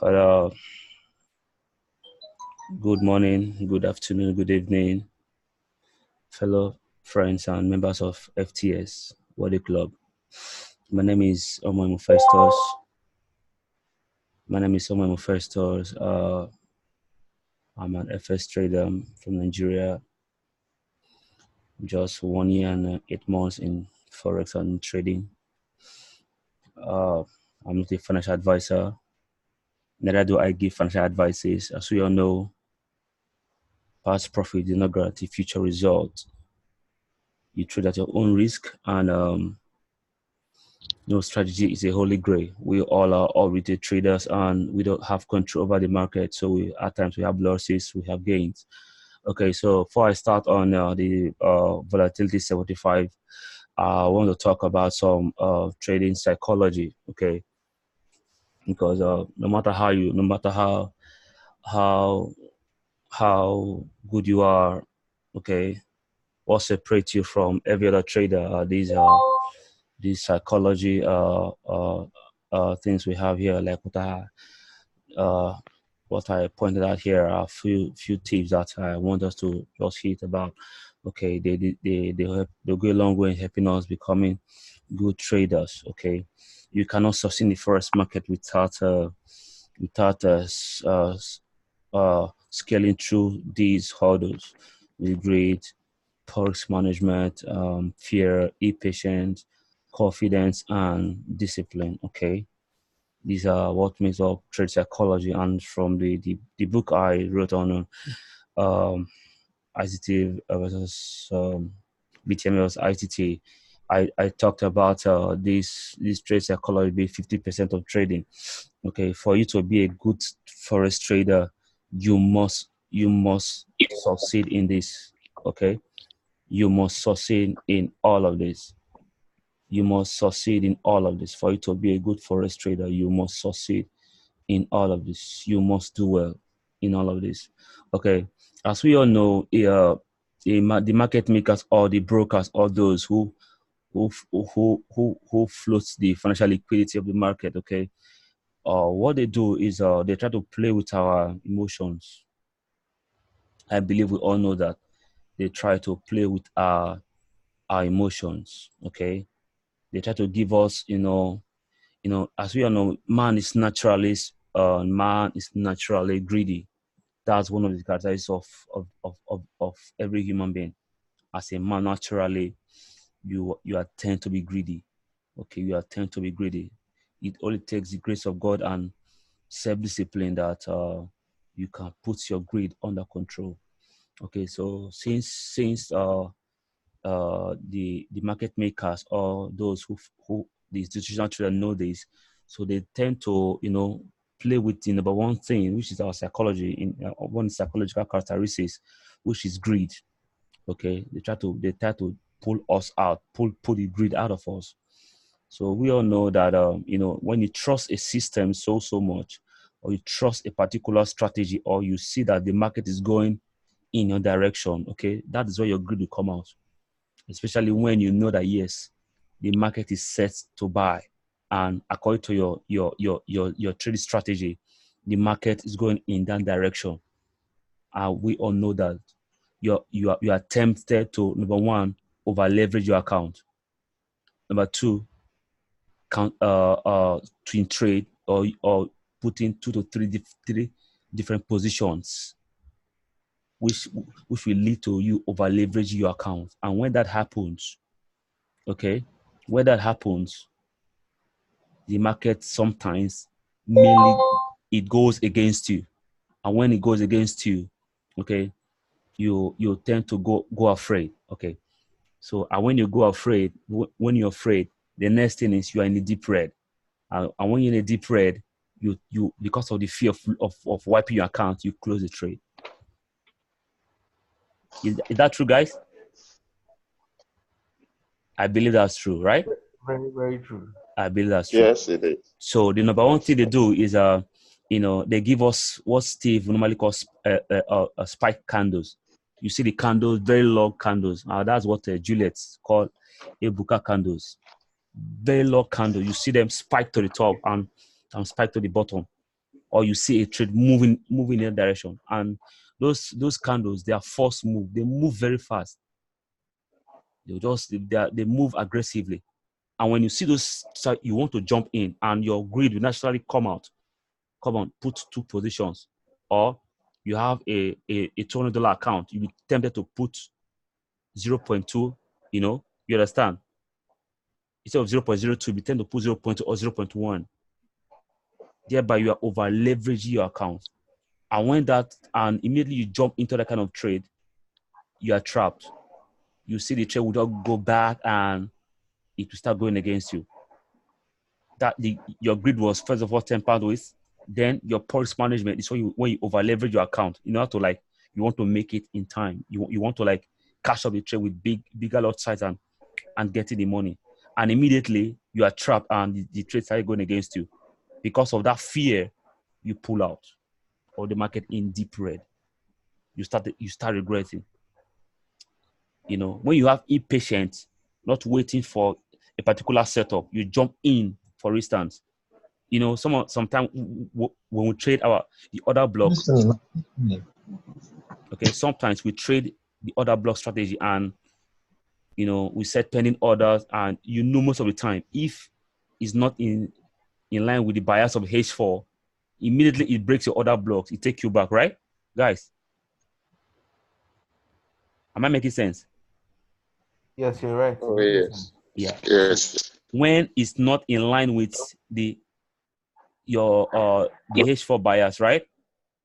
Uh, Good morning, good afternoon, good evening, fellow friends and members of FTS Club. My name is Omoimo Festus. I'm an FS trader from Nigeria. Just 1 year and 8 months in forex and trading. I'm not a financial advisor. Neither do I give financial advices. As we all know, past profit did not guarantee future results. You trade at your own risk, and no strategy is a holy grail. We all are all retail traders, and we don't have control over the market. So at times we have losses, we have gains. Okay, so before I start on the volatility 75, I want to talk about some trading psychology. Okay, because no matter how how good you are, okay, what separates you from every other trader? These psychology things we have here, like what I pointed out here are a few tips that I want us to just hit about. Okay, they'll go a long way in helping us becoming good traders. Okay, you cannot sustain the forex market without scaling through these hurdles with greed, poor risk management, fear, impatience, confidence, and discipline. Okay, these are what makes up trade psychology. And from the book I wrote on ICT versus BTM versus ITT, I talked about this trade psychology be 50% of trading. Okay, for you to be a good forex trader, you must succeed in this. Okay, you must succeed in all of this. You must succeed in all of this. For you to be a good forex trader, you must succeed in all of this. You must do well in all of this. Okay, as we all know, the market makers or the brokers or those who floats the financial liquidity of the market. Okay, what they do is they try to play with our emotions. I believe we all know that they try to play with our emotions. Okay, they try to give us, as we all know, man is naturally greedy. That's one of the characteristics of every human being. As a man, naturally, you are tend to be greedy. Okay, you are tend to be greedy. It only takes the grace of God and self-discipline that you can put your greed under control. Okay, so since the market makers or those who the institutional trader know this, so they tend to play with the number one thing, which is our psychology, in one psychological characteristics, which is greed. Okay, they try to pull us out, pull the greed out of us. So we all know that when you trust a system so much, or you trust a particular strategy, or you see that the market is going in your direction, okay, that is where your greed will come out. Especially when you know that yes, the market is set to buy, and according to your trade strategy, the market is going in that direction. We all know that you are tempted to, number one, over leverage your account. Number two, twin trade or put in 2 to 3 different positions, which will lead to you over leveraging your account. And when that happens, okay, when that happens, the market sometimes mainly it goes against you. And when it goes against you, okay, you tend to go afraid. Okay, so and when you go afraid, when you're afraid, the next thing is you are in a deep red. And when you're in a deep red, you because of the fear of wiping your account, you close the trade. Is that true, guys? I believe that's true, right? Very, very true. I believe that's true. Yes, it is. So the number one thing they do is they give us what Steve normally calls spike candles. You see the candles, very long candles. That's what Juliet's called Ebuka candles. Very long candle. You see them spike to the top and spike to the bottom. or you see a trade moving in that direction, and those candles, they are force move. They move very fast. They move aggressively. And when you see those, you want to jump in, and your greed will naturally come out. Come on, put two positions. Or you have a $200 account, you'll be tempted to put 0.2, you understand? Instead of 0.02, you tend to put 0.2 or 0.1. Thereby, you are over leveraging your account. And immediately you jump into that kind of trade, you are trapped. You see the trade will not go back and it will start going against you. Your greed was first of all tempered with, then your poor risk management is when you over leverage your account. You know, you want to make it in time. You want to cash up the trade with bigger lot size and getting the money. And immediately you are trapped and the trade started going against you. Because of that fear, you pull out of the market in deep red. You start regretting. When you have impatience, not waiting for a particular setup, you jump in, for instance. Sometimes when we trade the other block, okay, sometimes we trade the other block strategy, and we set pending orders, and most of the time, if it's not in line with the bias of H4, immediately it breaks your other blocks. It takes you back, right, guys? Am I making sense? Yes, you're right. Oh, yes. Yeah. Yes. So when it's not in line with the H4 bias, right?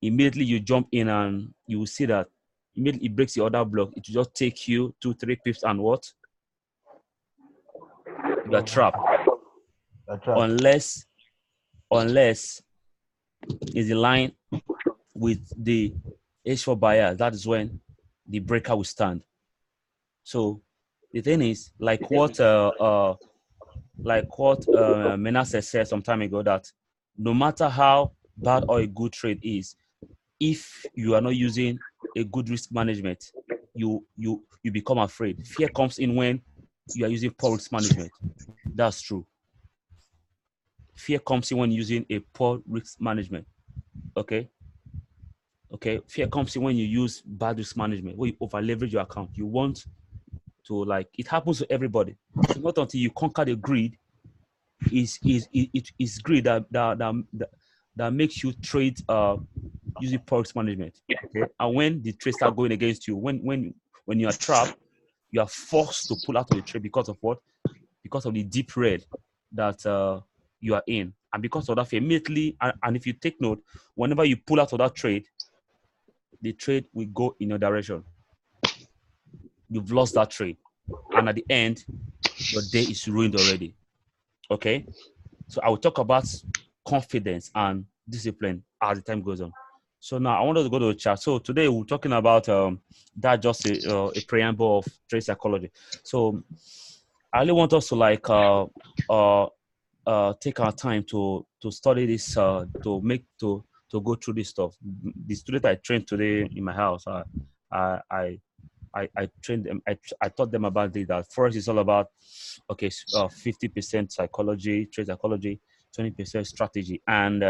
Immediately you jump in and you will see that immediately it breaks the other block. It will just take you 2-3 pips, and what? You are trapped. Unless it's in line with the H4 bias, that is when the breaker will stand. So the thing is, like what Menace said some time ago, that no matter how bad or a good trade is, if you are not using a good risk management, you become afraid. Fear comes in when you are using poor risk management. That's true. Fear comes in when using a poor risk management. Okay. Fear comes in when you use bad risk management, where you over leverage your account. You want to, it happens to everybody. So not until you conquer the greed, is greed that makes you trade using poor risk management. Okay. And when the trade start going against you, when you are trapped, you are forced to pull out of the trade because of what? Because of the deep red that you are in. And because of that, immediately, and if you take note, whenever you pull out of that trade, the trade will go in your direction. You've lost that trade. And at the end, your day is ruined already. Okay? So I will talk about confidence and discipline as the time goes on. So now I want us to go to the chat. So today we're talking about that, just a preamble of trade psychology. So I really want us to take our time to study this, to go through this stuff. The student I trained today in my house, I trained them. I taught them about this. That first is all about 50% psychology, trade psychology, 20% strategy, and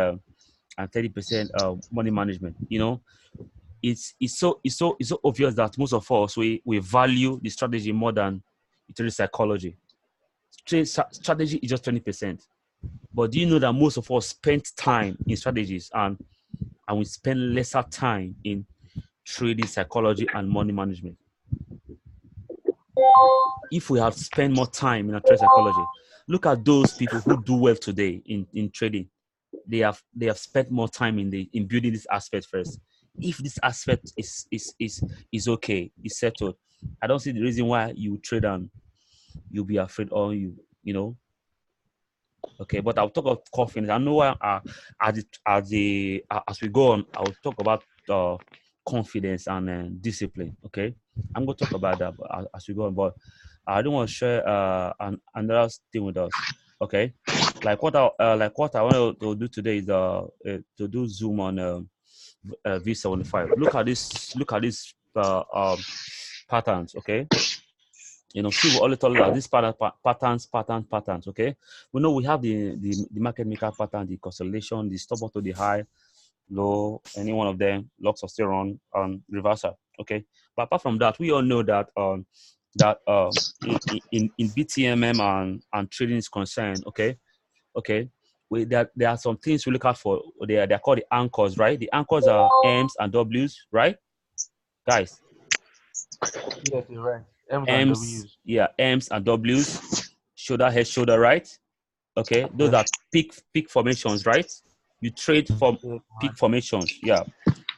30% money management. It's so obvious that most of us we value the strategy more than the trade psychology. Trade strategy is just 20%. But do you know that most of us spend time in strategies and we spend lesser time in trading psychology and money management? If we have spent more time in trade psychology, look at those people who do well today in trading. They have spent more time in building this aspect first. If this aspect is okay, is settled, I don't see the reason why you trade and you'll be afraid, or Okay, but I'll talk about confidence. I know as we go on, I'll talk about confidence and discipline. Okay, I'm going to talk about that as we go on, but I don't want to share another thing with us. Okay, like what I want to do today is to do zoom on V75. Look at this. Look at these patterns. Okay. See what all told us, these patterns. Okay, we know we have the market maker pattern, the consolidation, the stop out to the high, low, any one of them, lots of still run reversal. Okay, but apart from that, we all know that in BTMM and trading is concerned. Okay, there are some things we look out for. They're called the anchors, right? The anchors are M's and W's, right, guys? Yes, you're right. M's and M's, W's. yeah, M's and W's, shoulder, head, shoulder, right? Okay, those Yes, are peak formations, right? You trade from yes, peak right. formations, yeah.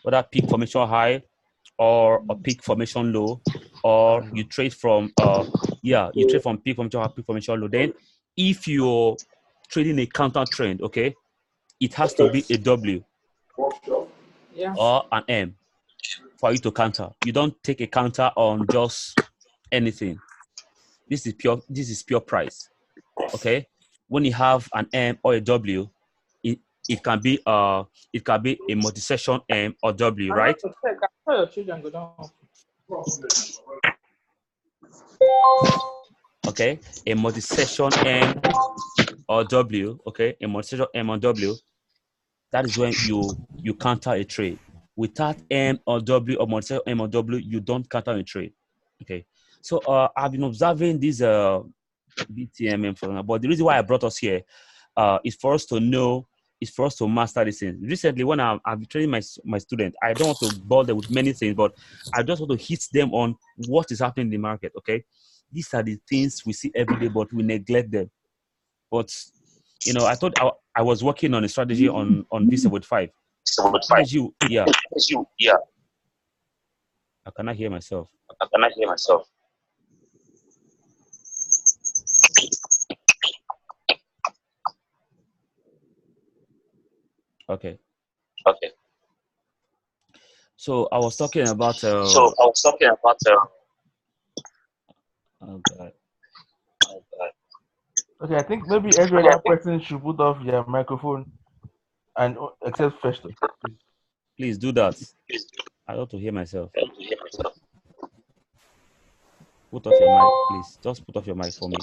Whether peak formation high or a peak formation low, or And you trade from you trade from peak formation high, peak formation low. Then if you're trading a counter trend, okay, it has to be a W Yeah. or an M for you to counter. You don't take a counter on just anything. This is pure price. Okay, when you have an M or a W, it, it can be a multi-session M or W, I know right? to check. I tell your children go down. Okay, a multi-session M or W. Okay, a multi-session M or W. That is when you counter a trade. Without M or W or multi-session M or W, you don't counter a trade. Okay, so I've been observing this BTMM for now, but the reason why I brought us here is for us to know, is for us to master these things. Recently, when I've been training my students, I don't want to bore them with many things, but I just want to hit them on what is happening in the market. Okay, these are the things we see every day, but we neglect them. But I thought I was working on a strategy on V75. The strategy, yeah, Yeah, I cannot hear myself. I cannot hear myself. Okay, Okay. so I was talking about So I was talking about oh God. okay, I think maybe every other person should put off their microphone and except Festus, please. Please do that. I want to hear myself. Put off your mic, please. Just put off your mic for me.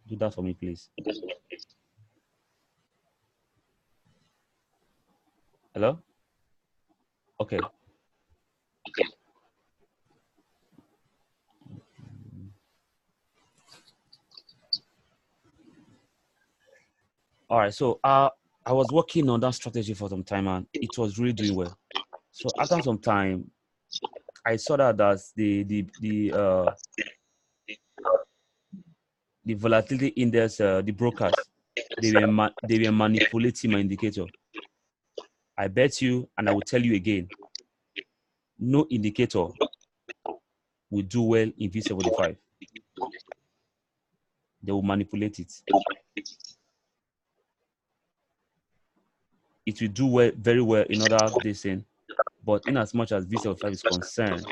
Do that for me, please. Hello? Okay. All right. So I was working on that strategy for some time and it was really doing well. So after some time, I saw that as the volatility index, the brokers, they were manipulating my indicator. I bet you, and I will tell you again, no indicator will do well in V75. They will manipulate it. It will do well, very well in other this thing, but in as much as V75 is concerned,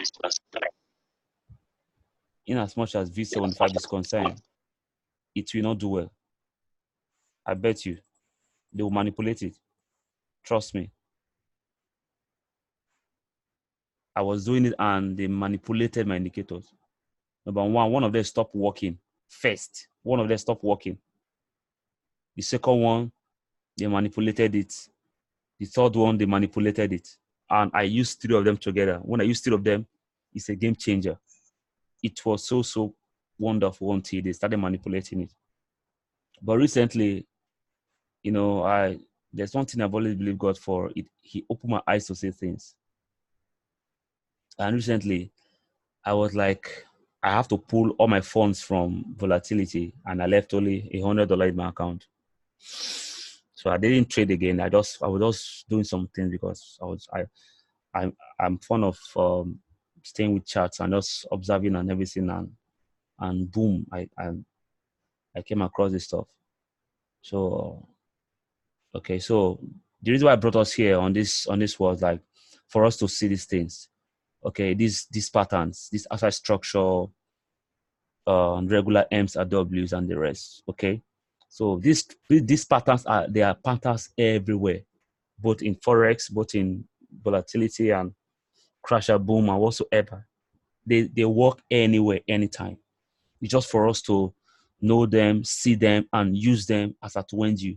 it will not do well. I bet you they will manipulate it. Trust me. I was doing it and they manipulated my indicators. Number one of them stopped working first. One of them stopped working. The second one, they manipulated it. The third one, they manipulated it. And I used three of them together. When I used three of them, it's a game changer. It was so wonderful until they started manipulating it. But recently, there's one thing I've always believed God for. He opened my eyes to see things. And recently, I was like, I have to pull all my funds from volatility, and I left only $100 in my account. So I didn't trade again. I was just doing some things because I'm fond of staying with charts and just observing and everything, and boom, I came across this stuff. So okay, so the reason why I brought us here on this was like for us to see these things. Okay, these patterns, this outside structure, regular M's and W's and the rest. Okay, so these patterns are patterns everywhere, both in forex, both in volatility and crasher boom and whatsoever. They work anywhere, anytime. It's just for us to know them, see them, and use them as at when you.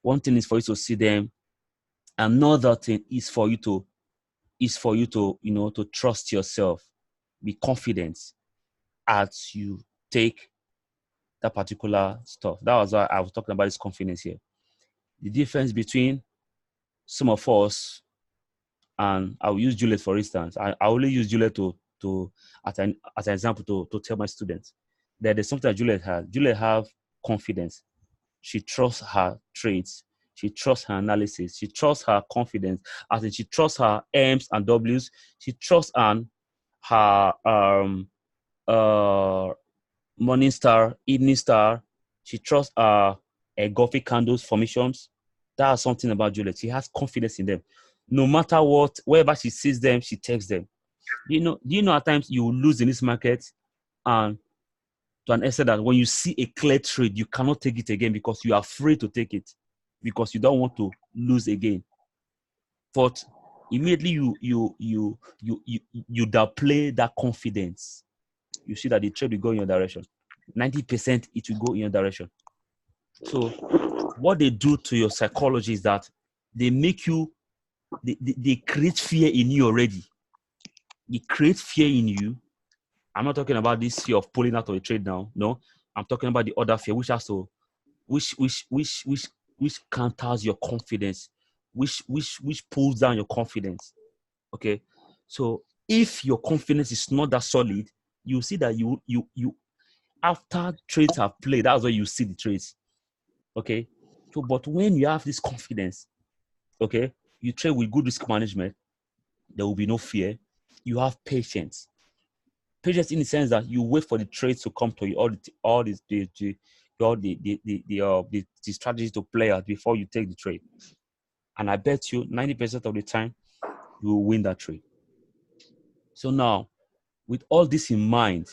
One thing is for you to see them Another thing is for you to to trust yourself, be confident as you take that particular stuff. That was why I was talking about this confidence here. The difference between some of us, and I'll use Juliet for instance. I only use Juliet to as an example to tell my students that there's something that Juliet has. Juliet have confidence. She trusts her traits. She trusts her analysis. She trusts her confidence. As in, she trusts her M's and W's. She trusts her morning star, evening star. She trusts her engulfing candles formations. That's something about Juliet. She has confidence in them. No matter what, wherever she sees them, she takes them. Do you know at times you will lose in this market, and to an extent that when you see a clear trade, you cannot take it again because you are afraid to take it because you don't want to lose again. But immediately you downplay that confidence, you see that the trade will go in your direction. 90% it will go in your direction. So what they do to your psychology is that they make you, they create fear in you already. They create fear in you. I'm not talking about this fear of pulling out of a trade now. No, I'm talking about the other fear, which has to, which counters your confidence, which pulls down your confidence. Okay, so if your confidence is not that solid, you see that you after trades have played, that's where you see the trades. Okay, so but when you have this confidence, okay, you trade with good risk management, there will be no fear. You have patience. Patience in the sense that you wait for the trades to come to you, all the strategies to play out before you take the trade. And I bet you 90% of the time you will win that trade. So now, with all this in mind,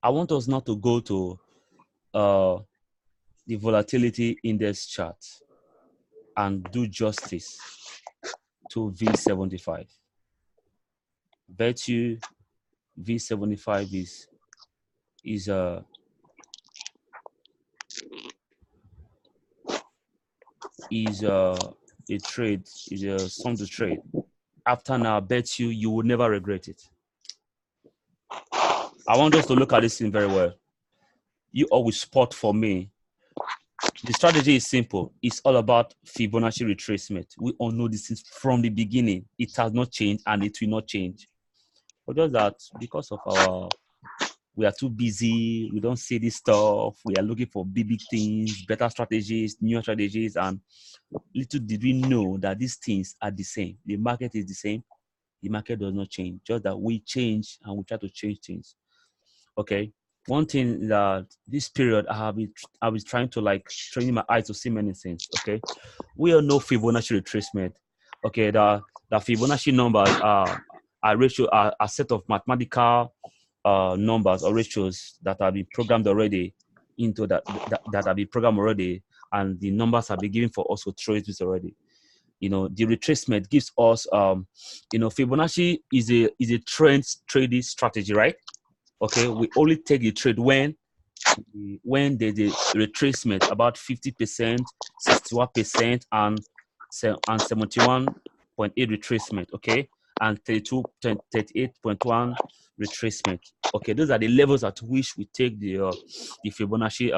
I want us now to go to the volatility index chart and do justice to V75. Bet you V75 is a trade, is a sum to trade. After now, I bet you will never regret it. I want us to look at this thing very well. You always spot for me. The strategy is simple. It's all about Fibonacci retracement. We all know this is from the beginning. It has not changed and it will not change. But just that because of we are too busy, we don't see this stuff, we are looking for big things, better strategies, newer strategies, and little did we know that these things are the same. The market is the same. The market does not change. Just that we change and we try to change things. Okay. One thing that this period I was trying to training my eyes to see many things. Okay. We all know Fibonacci retracement. Okay. The Fibonacci numbers are a set of mathematical numbers or ratios that have been programmed already into that have been programmed already, and the numbers have been given for us to trace this already. The retracement gives us Fibonacci is a trend trading strategy, right? Okay, we only take the trade when there's a retracement about 50%, 61%, and 71.8 retracement. Okay, and 38.1 retracement. Okay, those are the levels at which we take the Fibonacci.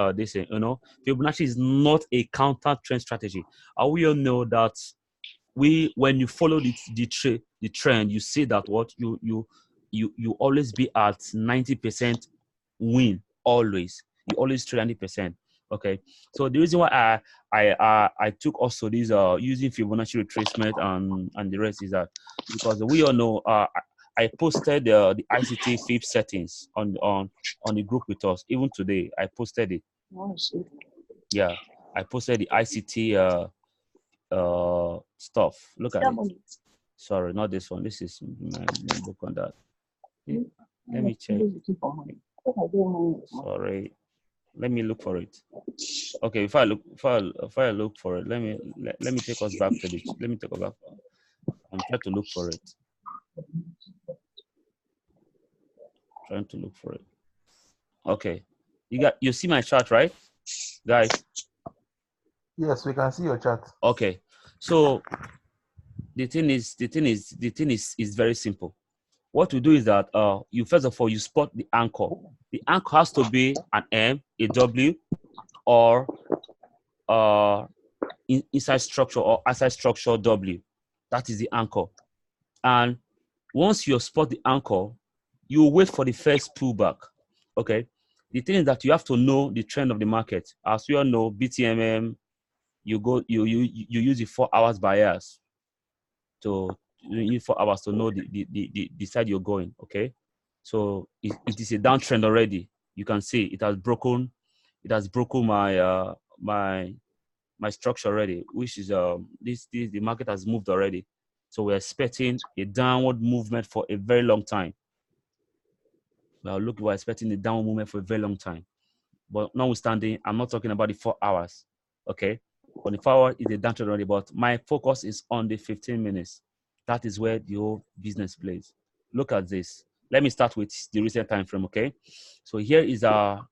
Fibonacci is not a counter trend strategy. We all know that when you follow the trend, you see that what you always be at 90% win. Always, you always trade 90%. Okay, so the reason why I took also these using Fibonacci retracement and the rest is that because we all know I posted the ICT Fibs settings on the group with us. Even today, I posted it. Yeah, I posted the ICT stuff. Look at it. Sorry, not this one. This is my book on that. Let me check. Sorry, let me look for it. Okay, if I look for it, let me take us back to this. Let me take us back. I'm trying to look for it. Trying to look for it. Okay, you see my chart, right, guys? Yes, we can see your chart. Okay, so the thing is very simple. What we do is that you first of all you spot the anchor. The anchor has to be an M, a W, or inside structure or outside structure W. That is the anchor. And once you spot the anchor, you wait for the first pullback. Okay. The thing is that you have to know the trend of the market. As we all know, BTMM, you use the 4 hours bias to you need 4 hours to know the side you're going. Okay. So it is a downtrend already. You can see it has broken my my structure already, which is the market has moved already. So we're expecting a downward movement for a very long time. We're expecting a downward movement for a very long time. But notwithstanding, I'm not talking about the 4 hours. Okay. On the 4 hours is a downtrend already, but my focus is on the 15 minutes. That is where the whole business plays. Look at this. Let me start with the recent time frame. Okay. So here is our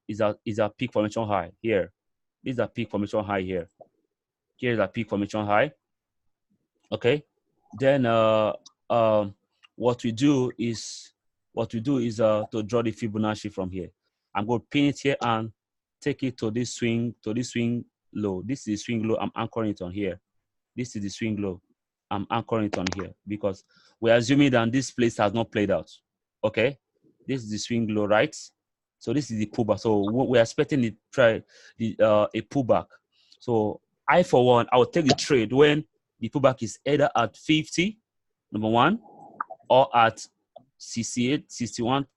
peak formation high here. This is a peak formation high here. Here is a peak formation high. Okay. Then what we do is to draw the Fibonacci from here. I'm going to pin it here and take it to this swing low. This is the swing low. I'm anchoring it on here. This is the swing low. I'm anchoring it on here because we're assuming that this place has not played out. Okay. This is the swing low, right? So this is the pullback. So we're expecting a pullback. So I, for one, I will take the trade when the pullback is either at 50, number one, or at 68, 61.8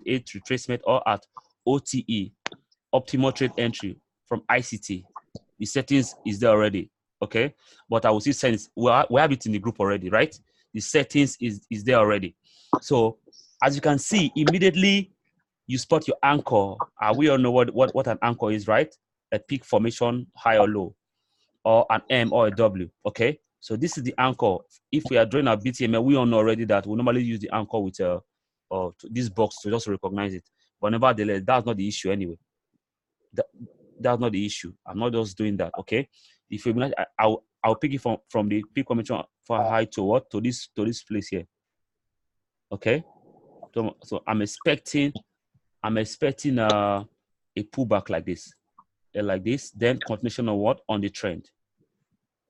retracement, or at OTE, optimal trade entry from ICT. The settings is there already, okay? But I will see settings. We have it in the group already, right? The settings is there already. So as you can see, immediately you spot your anchor. We all know what an anchor is, right? A peak formation, high or low, or an M or a W, okay? So this is the anchor. If we are drawing our BTML, we all know already that we normally use the anchor with this box to just recognize it. But nevertheless, that's not the issue anyway. That's not the issue. I'm not just doing that, okay? If you I'll pick it from the peak formation for high to what? To this place here. Okay? So I'm expecting a pullback like this. Then continuation of what? On the trend.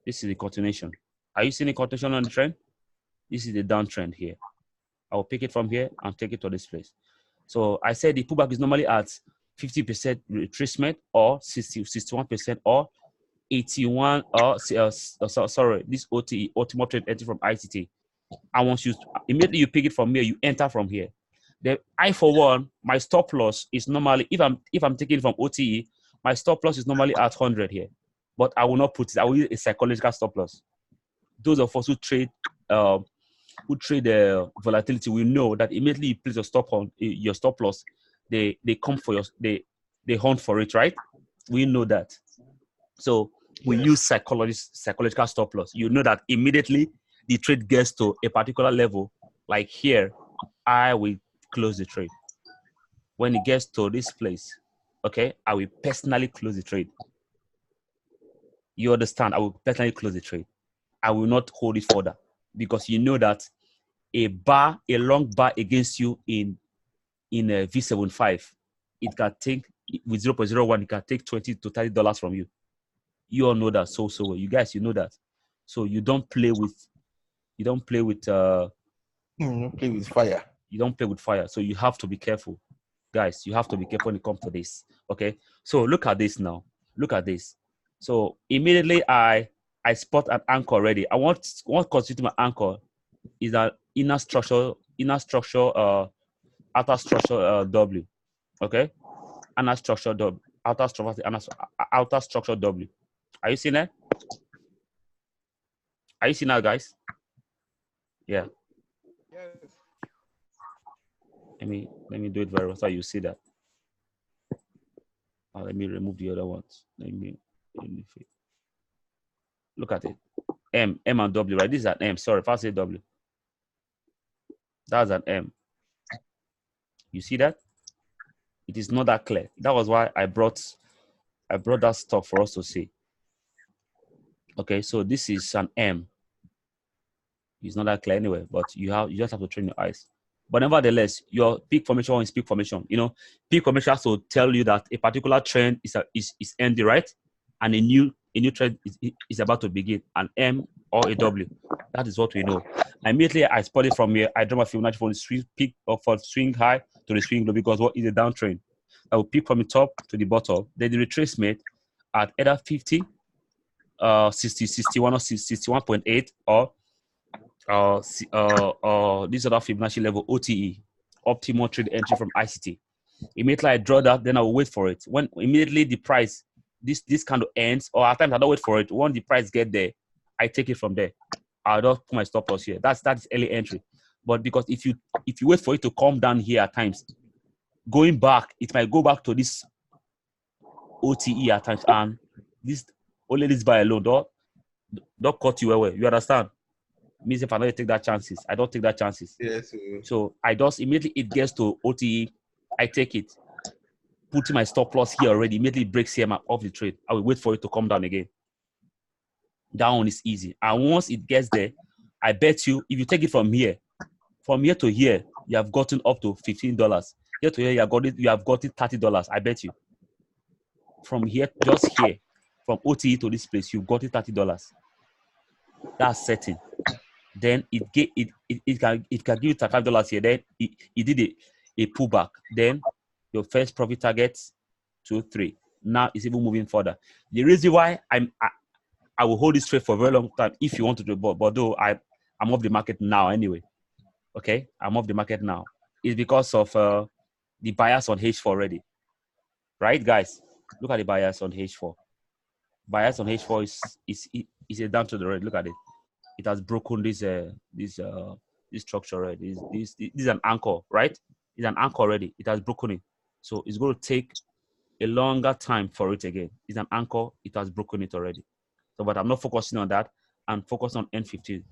This is the continuation. Are you seeing a continuation on the trend? This is the downtrend here. I will pick it from here and take it to this place. So I said the pullback is normally at 50% retracement, or 61%, or 81, or sorry, this OTE, ultimate trade entry from ICT. And once you immediately you pick it from here, you enter from here. Then I, for one, my stop loss is normally, if I'm taking it from OTE, my stop loss is normally at 100 here. But I will not put it. I will use a psychological stop loss. Those of us who trade volatility, we know that immediately you place your stop loss, they come for they hunt for it, right? We know that. So we use psychological stop loss. You know that immediately the trade gets to a particular level, like here, I will close the trade. When it gets to this place, okay, I will personally close the trade. You understand? I will personally close the trade. I will not hold it further, because you know that a long bar against you in a V75, it can take, with 0.01, it can take $20 to $30 from you. You all know that so well. You guys, you know that. So you don't play with fire. You don't play with fire. So you have to be careful. Guys, you have to be careful when it comes to this. Okay. So look at this now. Look at this. So immediately I spot an anchor already. What constitutes my anchor is an outer structure W. Okay. Outer structure W. Are you seeing that? Are you seeing that, guys? Yeah. Yes. Let me do it very well so you see that. Let me remove the other ones. Let me look at it. M and W, right? This is an M. Sorry, if I say W, that's an M. You see that? It is not that clear. That was why I brought that stuff for us to see. Okay, so this is an M. It's not that clear anyway, but you just have to train your eyes. But nevertheless, your peak formation is peak formation. You know, peak formation has to tell you that a particular trend is ending, right? And a new trend is about to begin, an M or a W. That is what we know. Immediately I spot it from here. I draw my Fibonacci from the swing peak or from swing high to the swing low, because what is a downtrend? I will pick from the top to the bottom. Then the retracement at either 50, 60, 61 or 61.8 or this other Fibonacci level, OTE, optimal trade entry from ICT. Immediately I draw that, then I will wait for it. When immediately the price, this kind of ends, or at times I don't wait for it. When the price get there, I take it from there. I'll just put my stop loss here. That's early entry. But because if you wait for it to come down here at times, going back, it might go back to this OTE at times, and this only this buy alone don't cut you away. You understand? Means if I don't take that chances, I don't take that chances. Yes. So I just immediately it gets to OTE, I take it, putting my stop loss here already. Immediately it breaks here off the trade. I will wait for it to come down again. That one is easy. And once it gets there, I bet you if you take it from here to here, you have gotten up to $15. Here to here, you have gotten $30. I bet you. From here, just here, from OTE to this place, you've gotten $30. That's certain. Then it can give you $5 here. Then it did a pullback. Then your first profit target 2, 3. Now it's even moving further. The reason why I will hold this trade for a very long time if you want to do, but though I'm off the market now anyway. Okay, I'm off the market now. It's because of the bias on H4 already, right, guys? Look at the bias on H4. Bias on H4 is a down to the red. Look at it. It has broken this structure already. This is an anchor, right? It's an anchor already. It has broken it. So it's going to take a longer time for it again. It's an anchor. It has broken it already. So, but I'm not focusing on that. I'm focused on N15.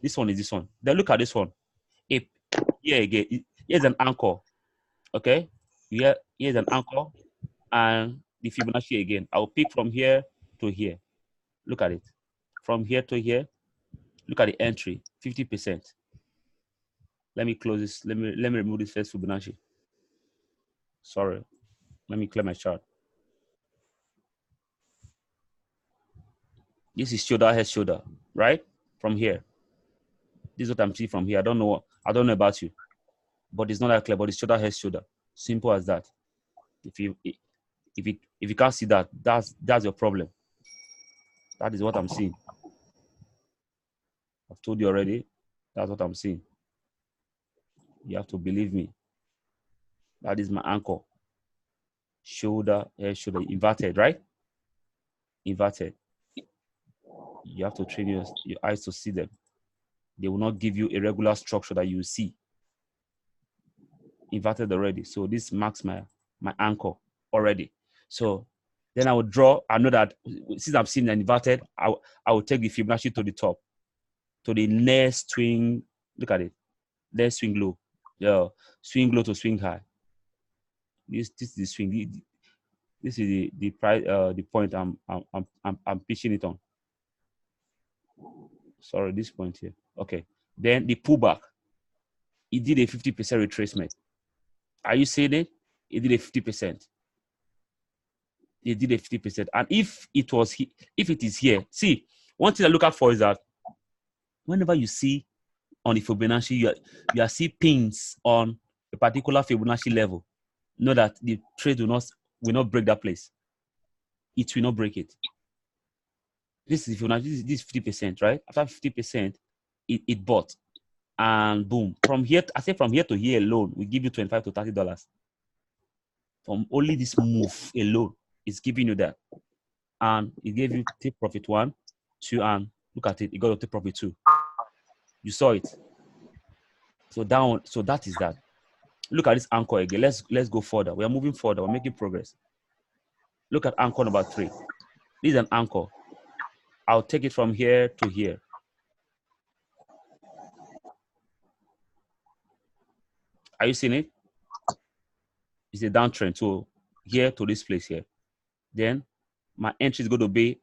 This one is this one. Then look at this one. Here again. Here's an anchor. Okay? Here's an anchor. And the Fibonacci again. I'll pick from here to here. Look at it. From here to here. Look at the entry, 50%. Let me close this. Let me remove this first Fibonacci. Sorry. Let me clear my chart. This is shoulder, head, shoulder, right? From here. This is what I'm seeing from here. I don't know about you, but it's not that clear. But it's shoulder, head, shoulder. Simple as that. If you can't see that, that's your problem. That is what I'm seeing. I've told you already. That's what I'm seeing. You have to believe me. That is my anchor. Shoulder, head, shoulder, inverted, right? Inverted. You have to train your eyes to see them. They will not give you a regular structure that you see. Inverted already. So this marks my anchor already. So then I will draw. I know that since I'm seeing an inverted, I will take the Fibonacci to the top, to the next swing. Look at it. Next swing low. Yeah, swing low to swing high. This is the swing. This is the point I'm pitching it on. Sorry, this point here. Okay. Then the pullback. It did a 50% retracement. Are you seeing it? It did a 50%. It did a 50%. And if it is here, see, one thing I look out for is that whenever you see on the Fibonacci, you are seeing pins on a particular Fibonacci level, know that the trade will not break that place. It will not break it. This is Fibonacci. This is 50%, right? After 50%, it bought, and boom. From here, I say from here to here alone, we give you $25 to $30. From only this move alone, it's giving you that, and it gave you take profit 1, 2, and look at it. It got to take profit 2. You saw it. So down. So that is that. Look at this anchor again. Let's go further. We are moving further. We're making progress. Look at anchor number 3. This is an anchor. I'll take it from here to here. Are you seeing it? It's a downtrend. So here to this place here. Then my entry is going to be,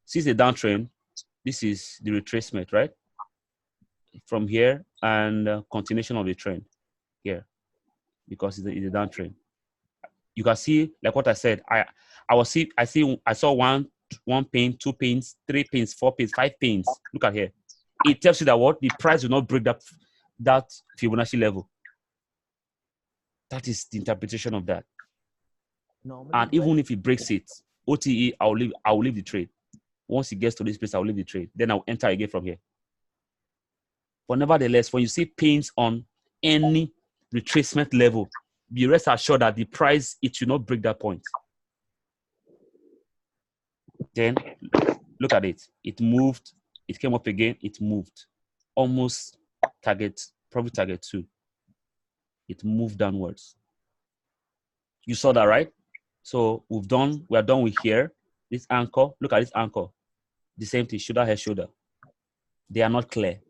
since the downtrend, this is the retracement, right? from here and continuation of the trend here, because it's a downtrend. You can see, like what I said, I saw one pin, 2 pins, 3 pins, 4 pins, 5 pins. Look at here. It tells you that what the price will not break that Fibonacci level. That is the interpretation of that. Normally, And even if it breaks it, OTE, I will leave the trade. Once it gets to this place, I will leave the trade. Then I'll enter again from here. But nevertheless, when you see pins on any retracement level, be rest assured that the price, it should not break that point. Then look at it. It moved. It came up again. It moved. Almost probably target 2. It moved downwards. You saw that, right? So we are done with here. This anchor, look at this anchor. The same thing, shoulder, head, shoulder. They are not clear.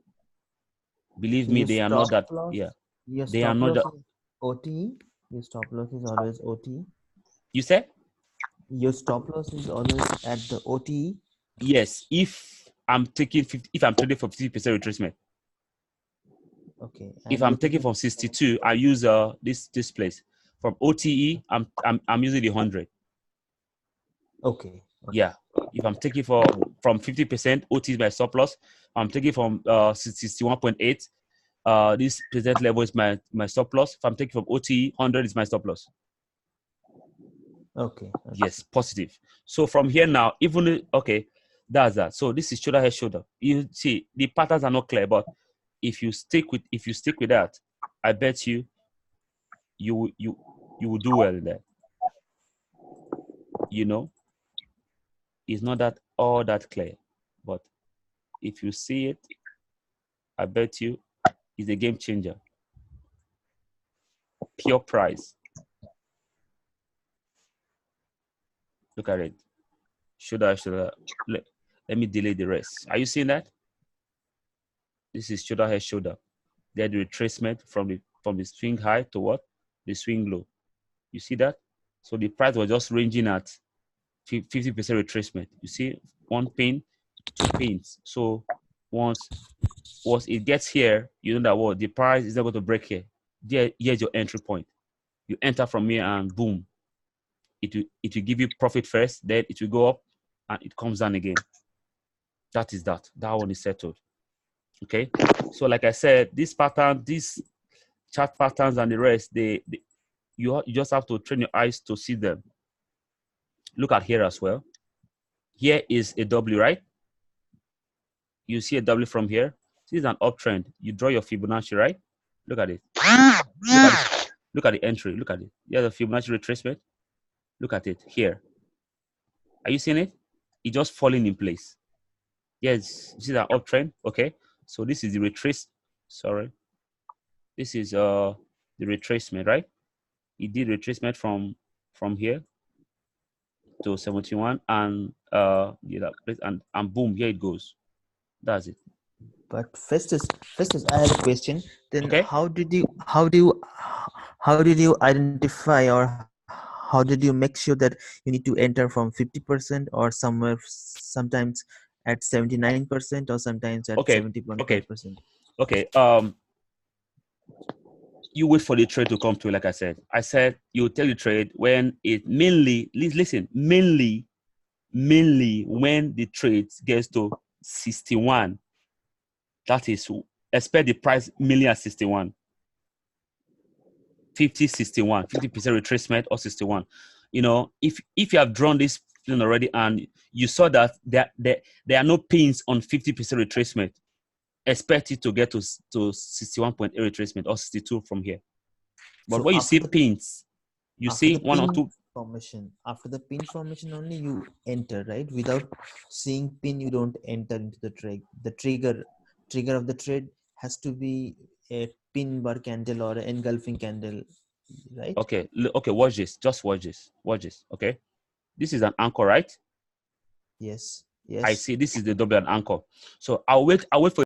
Believe me, they are not that. Yeah. They are not that. OTE. Your stop loss is always OTE. You said? Your stop loss is always at the OTE. Yes, if I'm trading for 50% retracement. Okay. If I'm taking from 62, I use this place. From OTE, I'm using the 100. Okay. Yeah. If I'm taking from 50%, OT is my stop loss. I'm taking from 61.8. This percent level is my stop loss. If I'm taking from OTE, 100 is my stop loss. Okay. Yes, positive. So from here now, that's that. So this is shoulder, head, shoulder. You see, the patterns are not clear, but if you stick with that, I bet you will do well in that. You know, it's not that all that clear, but if you see it, I bet you it's a game changer. Pure price. Look at it. Shoulder. Let me delay the rest. Are you seeing that? This is shoulder, head, shoulder. They're the retracement from the swing high to what? The swing low. You see that? So the price was just ranging at 50% retracement. You see, 1 pin, 2 pins. So once it gets here, you know that what the price is not going to break here. Here's your entry point. You enter from here and boom. It will give you profit first, then it will go up and it comes down again. That is that. That one is settled. Okay. So like I said, this pattern, these chart patterns and the rest, you just have to train your eyes to see them. Look at here as well. Here is a W, right? You see a W from here. This is an uptrend. You draw your Fibonacci, right? Look at it. Look at the entry. Look at it. Here's the Fibonacci retracement. Look at it here. Are you seeing it? It's just falling in place. Yes, you see that uptrend? Okay. So this is the retrace. Sorry. This is the retracement, right? It did retracement from here to 71 and and boom, here it goes. That's it. But Festus, I have a question. Then Okay. how did you identify, or how did you make sure that you need to enter from 50% or sometimes at 79% or sometimes at 70.5%? Okay. You wait for the trade to come to, like I said. I said you tell the trade when it mainly when the trade gets to 61. That is, expect the price mainly at 61. 60% retracement or 61. You know, if you have drawn this thing already and you saw that there are no pins on 50% retracement, expect it to get to 61.8 retracement or 62 from here. But So when you see pins, you see one or two. After the pin formation only you enter, right? Without seeing pin, you don't enter into the trade. The trigger of the trade has to be a pin bar candle or an engulfing candle, right? Okay, watch this. Just watch this. Okay, this is an anchor, right? Yes. I see this is the double and anchor. So I'll wait for